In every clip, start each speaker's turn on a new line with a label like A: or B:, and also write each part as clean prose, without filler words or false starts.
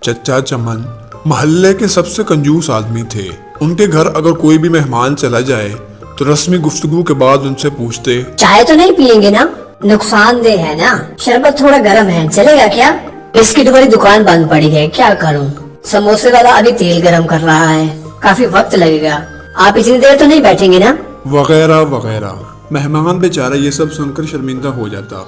A: चचा चमन मोहल्ले के सबसे कंजूस आदमी थे। उनके घर अगर कोई भी मेहमान चला जाए तो रस्मी गुफ्तगू के बाद उनसे पूछते,
B: चाय तो नहीं पियेंगे ना? नुकसानदेह है ना? शरबत थोड़ा गर्म है, चलेगा क्या? बिस्किट वाली दुकान बंद पड़ी है, क्या करूं? समोसे वाला अभी तेल गरम कर रहा है, काफी वक्त लगेगा। आप इतनी देर तो नहीं बैठेंगे ना?
A: वगैरह वगैरह। मेहमान बेचारा ये सब सुनकर शर्मिंदा हो जाता।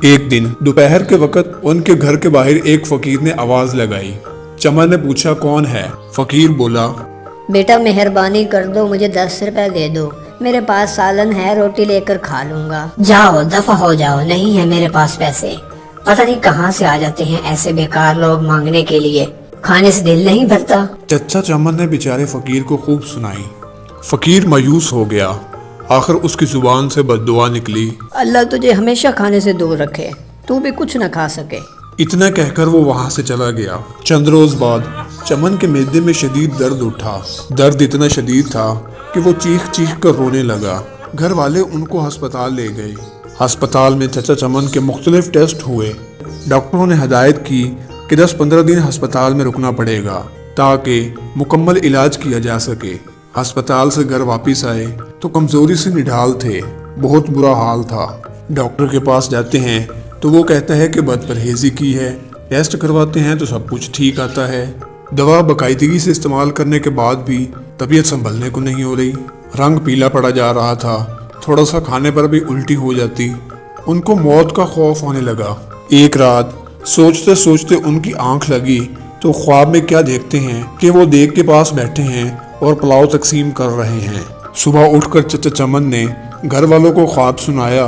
A: एक दिन दोपहर के वक्त उनके घर के बाहर एक फकीर ने आवाज लगाई। चमन ने पूछा, कौन है? फकीर बोला,
B: बेटा मेहरबानी कर दो, मुझे 10 रुपए दे दो, मेरे पास सालन है, रोटी लेकर खा लूंगा। जाओ दफा हो जाओ, नहीं है मेरे पास पैसे। पता नहीं कहाँ से आ जाते हैं ऐसे बेकार लोग मांगने के लिए, खाने से दिल नहीं भरता।
A: चचा चमन ने बेचारे फकीर को खूब सुनाई। फकीर मायूस हो गया। आखिर उसकी जुबान से बद्दुआ निकली,
B: अल्लाह तुझे हमेशा खाने से दूर रखे, तू भी कुछ न खा सके।
A: इतना कहकर वो वहां से चला गया। चंद रोज बाद चमन के मैदे में शदीद दर्द उठा। दर्द इतना शदीद था कि वो चीख चीख कर रोने लगा। घर वाले उनको अस्पताल ले गए। अस्पताल में चचा चमन के मुख्तलिफ टेस्ट हुए। डॉक्टरों ने हदायत की कि 10-15 दिन अस्पताल में रुकना पड़ेगा ताकि मुकम्मल इलाज किया जा सके। अस्पताल से घर वापस आए तो कमजोरी से निढाल थे, बहुत बुरा हाल था। डॉक्टर के पास जाते हैं तो वो कहता है कि बदपरहेजी की है। टेस्ट करवाते हैं तो सब कुछ ठीक आता है। दवा बाकायदगी से इस्तेमाल करने के बाद भी तबीयत संभलने को नहीं हो रही। रंग पीला पड़ा जा रहा था, थोड़ा सा खाने पर भी उल्टी हो जाती। उनको मौत का खौफ होने लगा। एक रात सोचते सोचते उनकी आंख लगी तो ख्वाब में क्या देखते हैं कि वो देग के पास बैठे हैं और पुलाव तकसीम कर रहे हैं। सुबह उठकर चचा चमन ने घर वालों को ख्वाब सुनाया।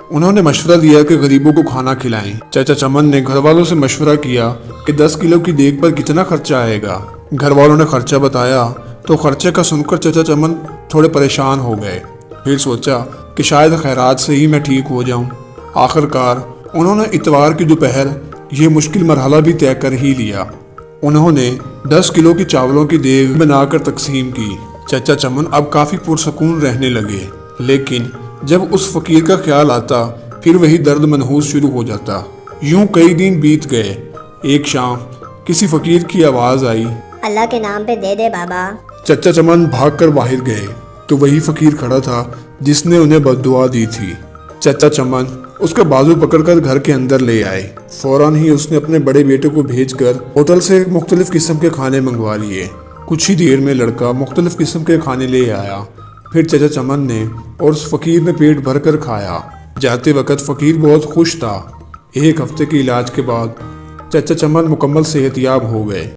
A: उन्होंने मशवरा दिया कि गरीबों को खाना खिलाएं। चचा चमन ने घर वालों से मशवरा किया कि 10 किलो की देग पर कितना खर्चा आएगा। घर वालों ने खर्चा बताया तो खर्चे का सुनकर चचा चमन थोड़े परेशान हो गए। फिर सोचा कि शायद खैरात से ही मैं ठीक हो जाऊं। आखिरकार उन्होंने इतवार की दोपहर ये मुश्किल मरहला भी तय कर ही लिया। उन्होंने 10 किलो की चावलों की देग बनाकर तकसीम की। चचा चमन अब काफी पुरसकून रहने लगे, लेकिन जब उस फकीर का ख्याल आता फिर वही दर्द मनहूस शुरू हो जाता। यूं कई दिन बीत गए। एक शाम किसी फकीर की आवाज आई,
C: अल्लाह के नाम पे दे दे बाबा।
A: चचा चमन भागकर बाहर गए तो वही फकीर खड़ा था जिसने उन्हें बद्दुआ दी थी। चचा चमन उसका बाजू पकड़कर घर के अंदर ले आए। फौरन ही उसने अपने बड़े बेटे को भेजकर होटल से मुख्तलिफ किस्म के खाने मंगवा लिए। कुछ ही देर में लड़का मुख्तलिफ किस्म के खाने ले आया। फिर चचा चमन ने और उस फकीर ने पेट भर कर खाया। जाते वक्त फकीर बहुत खुश था। एक हफ्ते के इलाज के बाद चचा चमन मुकम्मल सेहतयाब हो गए।